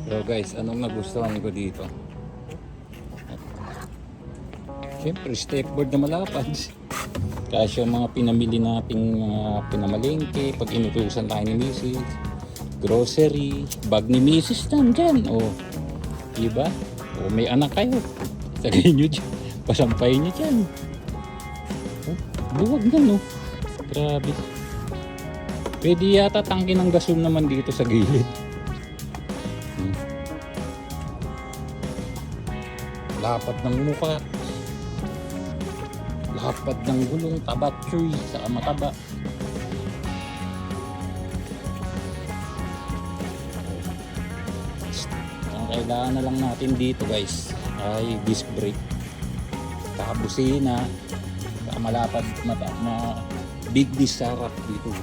So guys, anong nagustuhan ko dito? Siyempre, stepboard na malapad. Kasi yung mga pinamili nating pinamalengke, pag inutusan tayo ni Mrs. Grocery, bag ni Mrs. Nandyan. O, diba? O, may anak kayo. Tagayin nyo dyan. Pasampayin nyo dyan. O, buwag na, no? Grabe. Pwede yata tangke ng gasol naman dito sa gilid. Lapad ng mukha. Lapad ng gulong, tabat tree, saka mataba. Ang kailangan na lang natin dito guys ay disc brake, saka busina, saka malapad na big disc sa harap dito.